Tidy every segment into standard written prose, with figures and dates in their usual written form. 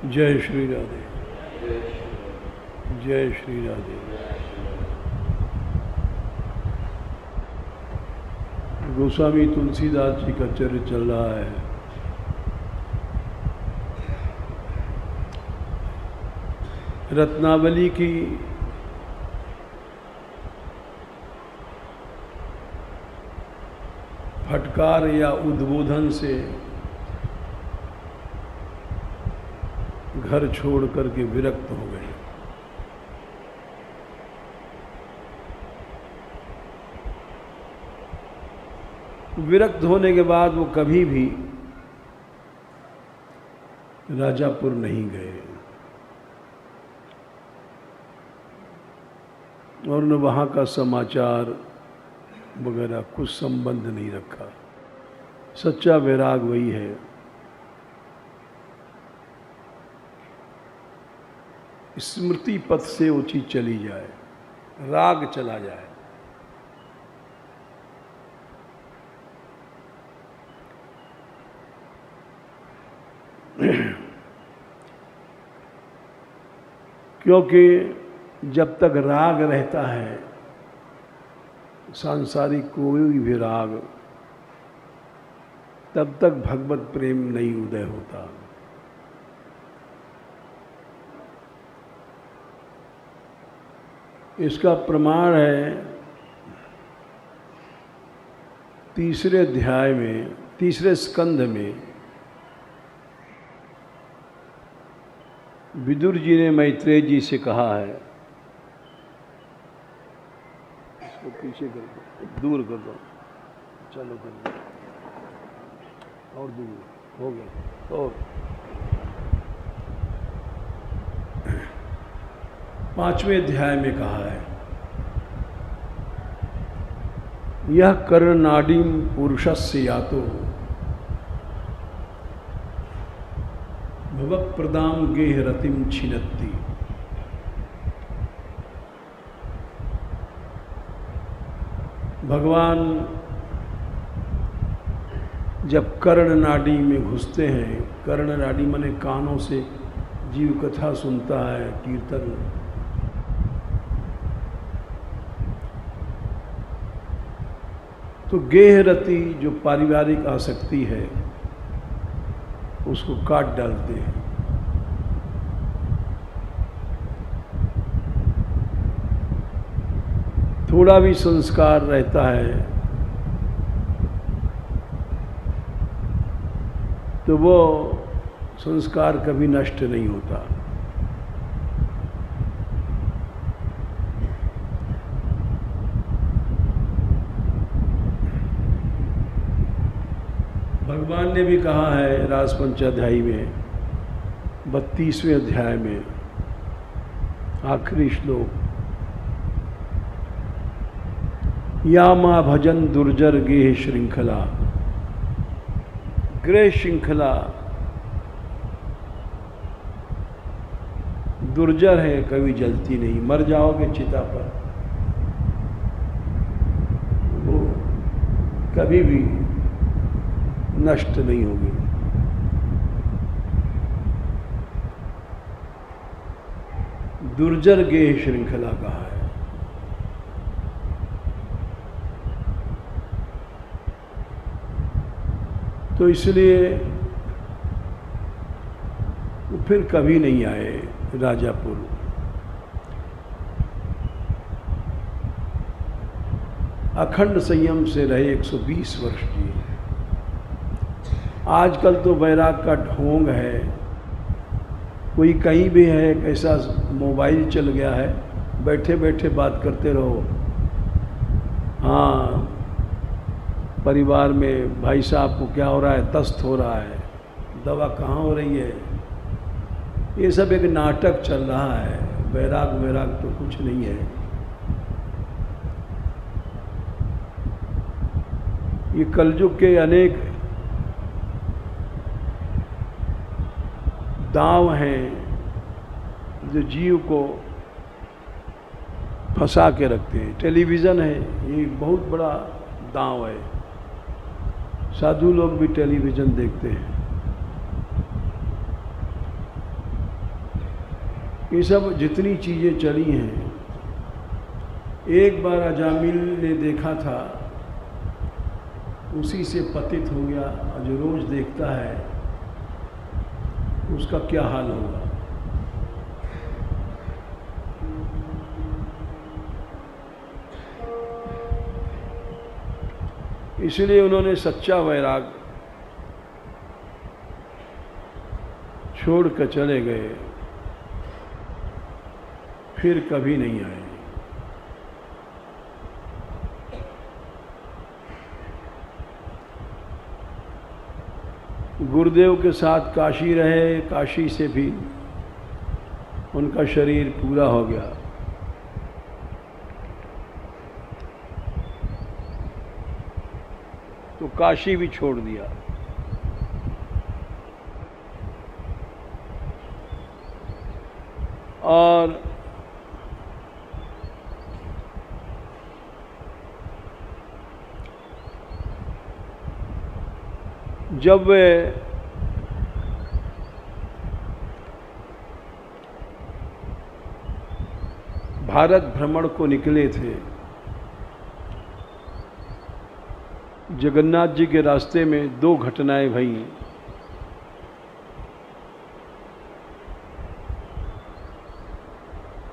जय श्री राधे, जय श्री राधे। गोस्वामी तुलसीदास जी का चरित्र चल रहा है। रत्नावली की फटकार या उद्बोधन से घर छोड़ करके विरक्त हो गए। विरक्त होने के बाद वो कभी भी राजापुर नहीं गए और न वहाँ का समाचार वगैरह कुछ संबंध नहीं रखा। सच्चा वैराग वही है, स्मृति पथ से वो चीज चली जाए, राग चला जाए। क्योंकि जब तक राग रहता है, सांसारिक कोई भी राग, तब तक भगवत प्रेम नहीं उदय होता। इसका प्रमाण है तीसरे अध्याय में, तीसरे स्कंध में विदुर जी ने मैत्रेय जी से कहा है, इसको पीछे कर दो, दूर कर दो, चलो कर दो, और दूर हो गया। और 5वें अध्याय में कहा है, यह कर्णनाडीम पुरुषस्य यातो भवप्रदाम गेह रतिम छिनत्ति। भगवान जब कर्णनाडी में घुसते हैं, कर्णनाडी माने कानों से जीव कथा सुनता है, कीर्तन, तो गेहरति जो पारिवारिक आसक्ति है उसको काट डालते हैं। थोड़ा भी संस्कार रहता है तो वो संस्कार कभी नष्ट नहीं होता। भगवान ने भी कहा है रासपंचाध्यायी में 32वें अध्याय में आखिरी श्लोक, या मां भजन दुर्जर गेह श्रृंखला। गृह श्रृंखला दुर्जर है, कभी जलती नहीं, मर जाओगे चिता पर, वो कभी भी नष्ट नहीं होगी। दुर्जर गेह श्रृंखला कहा है। तो इसलिए वो फिर कभी नहीं आए राजापुर। अखंड संयम से रहे, 120 वर्ष जी। आजकल तो वैराग का ढोंग है, कोई कहीं भी है, ऐसा मोबाइल चल गया है, बैठे बैठे बात करते रहो। हाँ, परिवार में भाई साहब को क्या हो रहा है, दस्त हो रहा है, दवा कहाँ हो रही है, ये सब एक नाटक चल रहा है। वैराग वैराग तो कुछ नहीं है। ये कलयुग के अनेक दांव हैं जो जीव को फंसा के रखते हैं। टेलीविज़न है, ये बहुत बड़ा दांव है। साधु लोग भी टेलीविज़न देखते हैं। ये सब जितनी चीज़ें चली हैं, एक बार अजामिल ने देखा था, उसी से पतित हो गया, और जो रोज़ देखता है उसका क्या हाल होगा। इसलिए उन्होंने सच्चा वैराग छोड़ कर चले गए, फिर कभी नहीं आए। गुरुदेव के साथ काशी रहे, काशी से भी उनका शरीर पूरा हो गया। तो काशी भी छोड़ दिया। और जब वे भारत भ्रमण को निकले थे, जगन्नाथ जी के रास्ते में दो घटनाएं भई।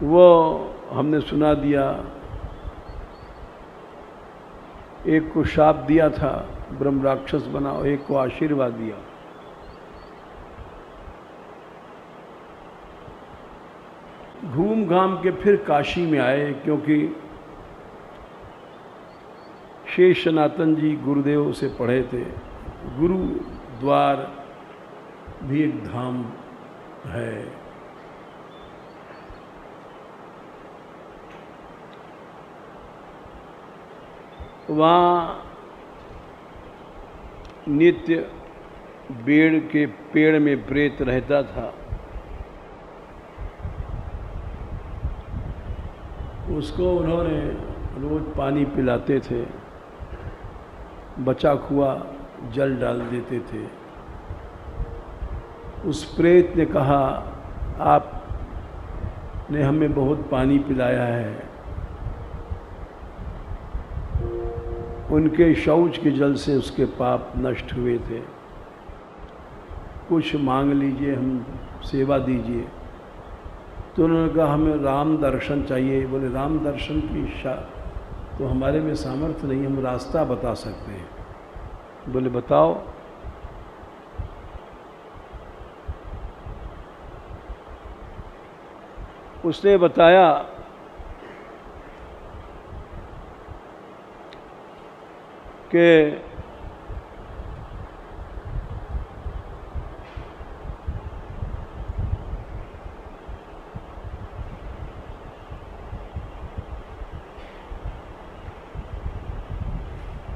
वो हमने सुना दिया। एक को शाप दिया था, ब्रह्म राक्षस बना, और एक को आशीर्वाद दिया। घूम घाम के फिर काशी में आए, क्योंकि शेष सनातन जी गुरुदेव से पढ़े थे। गुरुद्वार भी एक धाम है। वहाँ नित्य बेड़ के पेड़ में प्रेत रहता था। उसको उन्होंने रोज पानी पिलाते थे, बचा खुआ जल डाल देते थे। उस प्रेत ने कहा, आपने हमें बहुत पानी पिलाया है, उनके शौच के जल से उसके पाप नष्ट हुए थे, कुछ मांग लीजिए, हम सेवा दीजिए। तो उन्होंने कहा हमें राम दर्शन चाहिए। बोले राम दर्शन की इच्छा तो हमारे में सामर्थ्य नहीं, हम रास्ता बता सकते हैं। बोले बताओ। उसने बताया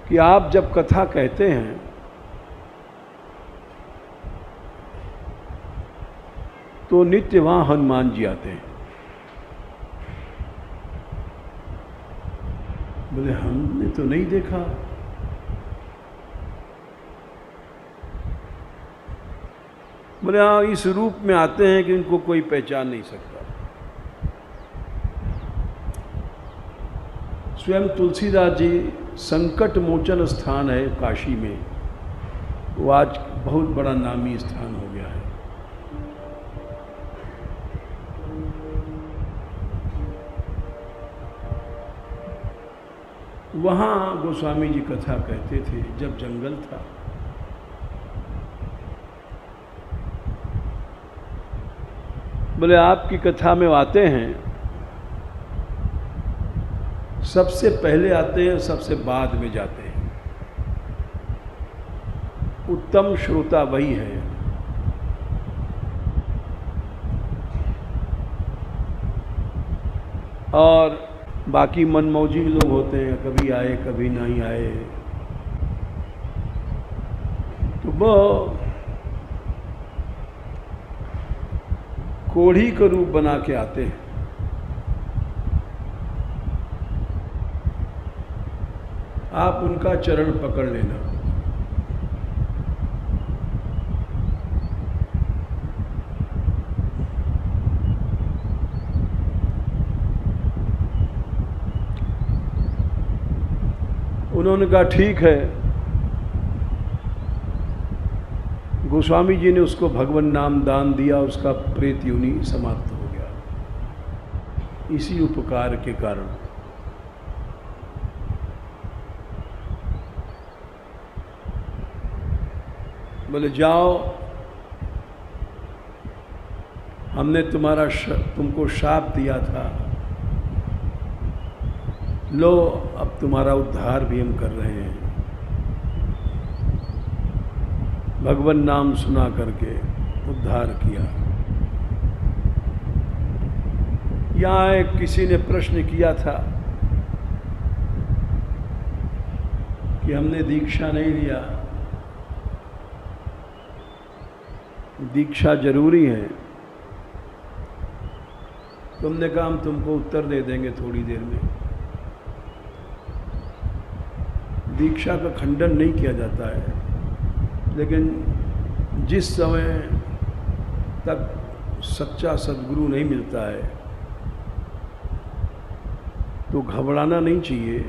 कि आप जब कथा कहते हैं तो नित्य वहां हनुमान जी आते हैं। बोले हमने तो नहीं देखा। बोले हाँ, इस रूप में आते हैं कि इनको कोई पहचान नहीं सकता। स्वयं तुलसीदास जी, संकट मोचन स्थान है काशी में, वो आज बहुत बड़ा नामी स्थान हो गया है। वहाँ गोस्वामी जी कथा कहते थे जब जंगल था। बोले आपकी कथा में आते हैं, सबसे पहले आते हैं, सबसे बाद में जाते हैं। उत्तम श्रोता वही है। और बाकी मनमौजी लोग होते हैं, कभी आए कभी नहीं आए। तो वो कोढ़ी का रूप बना के आते हैं। आप उनका चरण पकड़ लेना। उन्होंने कहा ठीक है। गोस्वामी जी ने उसको भगवान नाम दान दिया, उसका प्रेत योनि समाप्त हो गया इसी उपकार के कारण। बोले जाओ, हमने तुमको शाप दिया था, लो अब तुम्हारा उद्धार भी हम कर रहे हैं। भगवान नाम सुना करके उद्धार किया। यहाँ एक किसी ने प्रश्न किया था कि हमने दीक्षा नहीं लिया, दीक्षा जरूरी है। तुमने कहा हम तुमको उत्तर दे देंगे थोड़ी देर में। दीक्षा का खंडन नहीं किया जाता है, लेकिन जिस समय तक सच्चा सद्गुरु नहीं मिलता है तो घबराना नहीं चाहिए।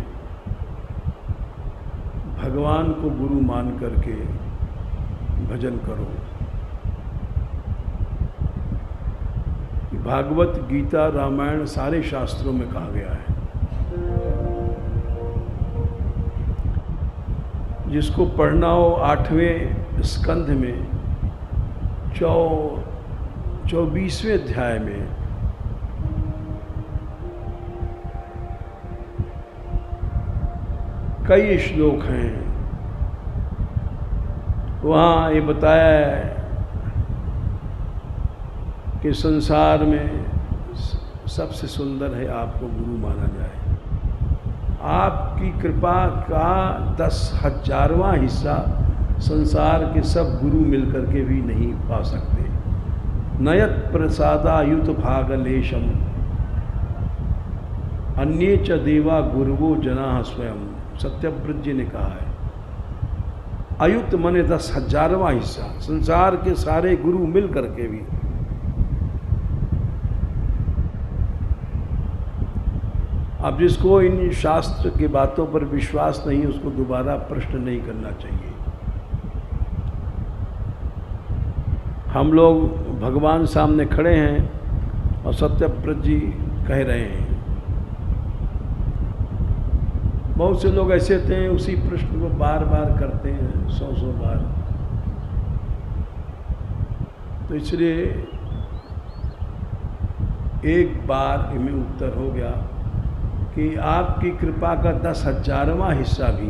भगवान को गुरु मान करके भजन करो। भागवत, गीता, रामायण सारे शास्त्रों में कहा गया है, जिसको पढ़ना हो 8वें स्कंध में 24वें अध्याय में कई श्लोक हैं। वहाँ ये बताया है कि संसार में सबसे सुंदर है आपको गुरु माना जाए। आपकी कृपा का 10,000वां हिस्सा संसार के सब गुरु मिलकर के भी नहीं पा सकते। नयत प्रसादायुत भागलेशम अन्ये च देवा गुरुवो जना स्वयं। सत्यव्रत जी ने कहा है, अयुत मने 10,000वां हिस्सा, संसार के सारे गुरु मिल करके भी। अब जिसको इन शास्त्र की बातों पर विश्वास नहीं, उसको दोबारा प्रश्न नहीं करना चाहिए। हम लोग भगवान सामने खड़े हैं और सत्यव्रत जी कह रहे हैं। बहुत से लोग ऐसे थे उसी प्रश्न को बार बार करते हैं, 100 बार। तो इसलिए एक बार इनमें उत्तर हो गया कि आपकी कृपा का 10,000वां हिस्सा भी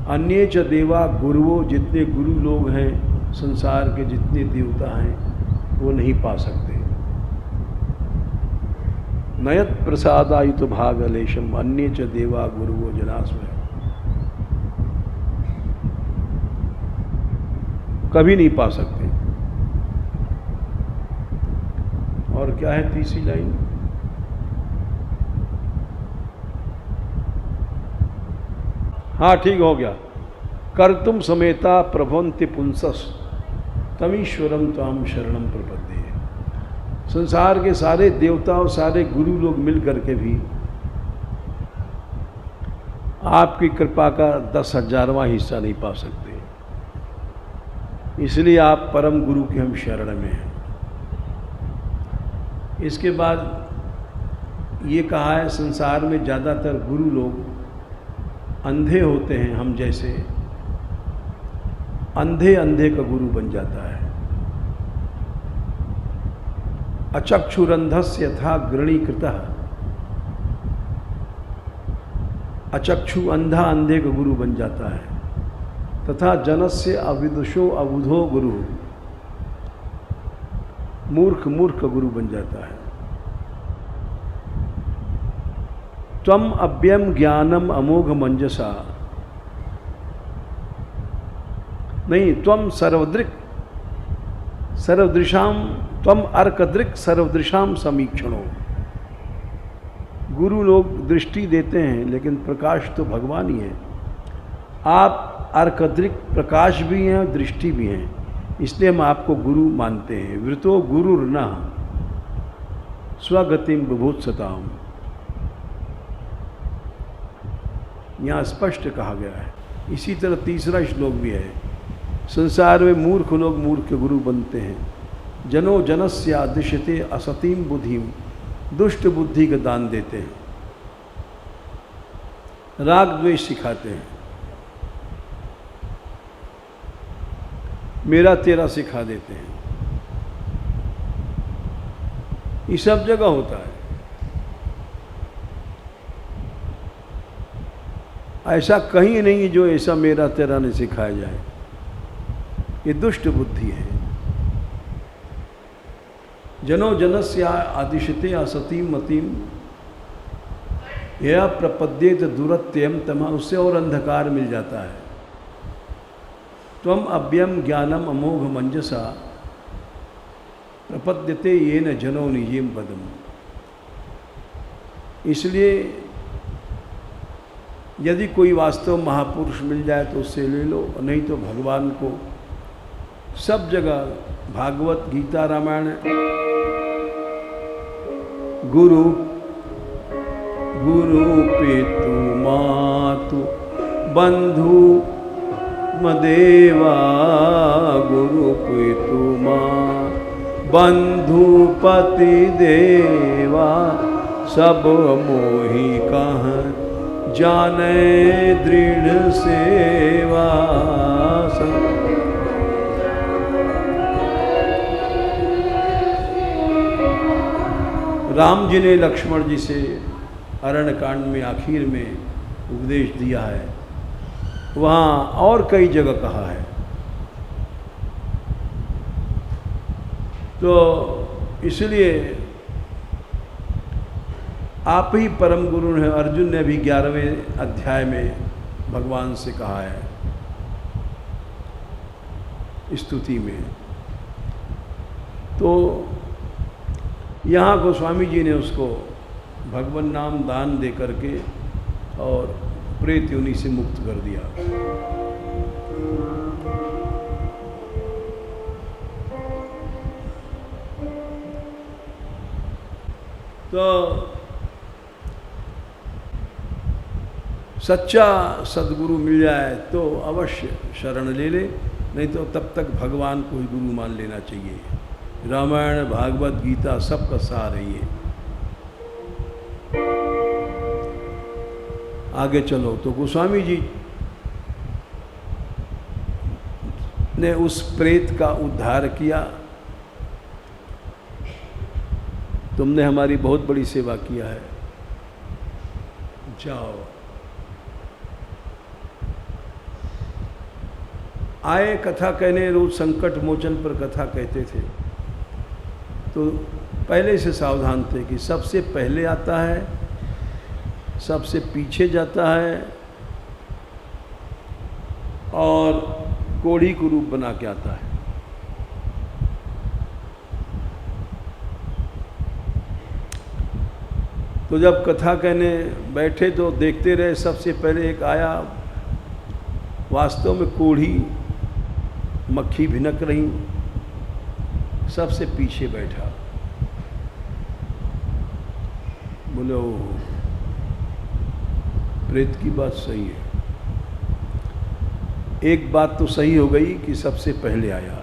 अन्य च देवा गुरुओं, जितने गुरु लोग हैं संसार के, जितने देवता हैं, वो नहीं पा सकते। नयत प्रसादायुत भागलेशम अन्य च देवा गुरुवो जनास्वयं। कभी नहीं पा सकते। और क्या है तीसरी लाइन? हाँ ठीक हो गया। कर्तुम समेता प्रभवन्ति पुंसस तमीश्वरम त्वाम शरणम प्रपद्ये। संसार के सारे देवता और सारे गुरु लोग मिल करके भी आपकी कृपा का 10,000वां हिस्सा नहीं पा सकते। इसलिए आप परम गुरु के हम शरण में हैं। इसके बाद ये कहा है, संसार में ज़्यादातर गुरु लोग अंधे होते हैं, हम जैसे। अंधे अंधे का गुरु बन जाता है। अचक्षुरंधस्य यथा गृणीकृतः। अचक्षु अंधा अंधे का गुरु बन जाता है। तथा जनस्य अविदुषो अबुधो गुरु, मूर्ख मूर्ख का गुरु बन जाता है। त्वम अव्ययम ज्ञानम अमोघ मंजसा, नहीं, त्वम सर्वदृक् सर्वदृशाम, त्वम अर्कदृक् सर्वदृशाम समीक्षणो। गुरु लोग दृष्टि देते हैं, लेकिन प्रकाश तो भगवान ही है। आप अर्कदृक् प्रकाश भी हैं और दृष्टि भी हैं, इसलिए हम आपको गुरु मानते हैं। वृतो गुरुर्न स्वगतिम बुभुत्सताम। यहाँ स्पष्ट कहा गया है। इसी तरह तीसरा श्लोक भी है, संसार में मूर्ख लोग मूर्ख के गुरु बनते हैं। जनो जनस्या दिशते असतीम बुद्धिम, दुष्ट बुद्धि का दान देते हैं, राग द्वेष सिखाते हैं, मेरा तेरा सिखा देते हैं। ये सब जगह होता है। ऐसा कहीं नहीं है जो ऐसा मेरा तेरा नहीं सिखाया जाए। ये दुष्ट बुद्धि है। जनो जनस्य आदिशते असतीम मतीम यह प्रपद्येत दुरत्यम तमा, उससे और अंधकार मिल जाता है। त्वम अव्यम ज्ञानम अमोघ मंजसा प्रपद्यते ये न जनो नियम पदम। इसलिए यदि कोई वास्तव महापुरुष मिल जाए तो उससे ले लो, नहीं तो भगवान को सब जगह भागवत गीता रामायण गुरु गुरु पितु मातु बंधु मदेवा, गुरु पितु माँ बंधु पति देवा, सब मोहि कहाँ जाने दृढ़ सेवा। राम जी ने लक्ष्मण जी से अरण्य कांड में आखिर में उपदेश दिया है, वहाँ और कई जगह कहा है। तो इसलिए आप ही परम गुरु हैं। अर्जुन ने भी 11वें अध्याय में भगवान से कहा है स्तुति में। तो यहाँ गोस्वामी जी ने उसको भगवान नाम दान दे करके और प्रेत योनि से मुक्त कर दिया। तो सच्चा सदगुरु मिल जाए तो अवश्य शरण ले ले, नहीं तो तब तक भगवान को ही गुरु मान लेना चाहिए। रामायण भागवत गीता सबका सार है ये। आगे चलो तो गोस्वामी जी ने उस प्रेत का उद्धार किया। तुमने हमारी बहुत बड़ी सेवा किया है, जाओ। आए कथा कहने, रोज संकट मोचन पर कथा कहते थे। तो पहले से सावधान थे कि सबसे पहले आता है, सबसे पीछे जाता है और कोढ़ी को रूप बना के आता है। तो जब कथा कहने बैठे तो देखते रहे, सबसे पहले एक आया, वास्तव में कोढ़ी मक्खी भिनक रही, सबसे पीछे बैठा। बोले ओ, प्रेत की बात सही है। एक बात तो सही हो गई कि सबसे पहले आया,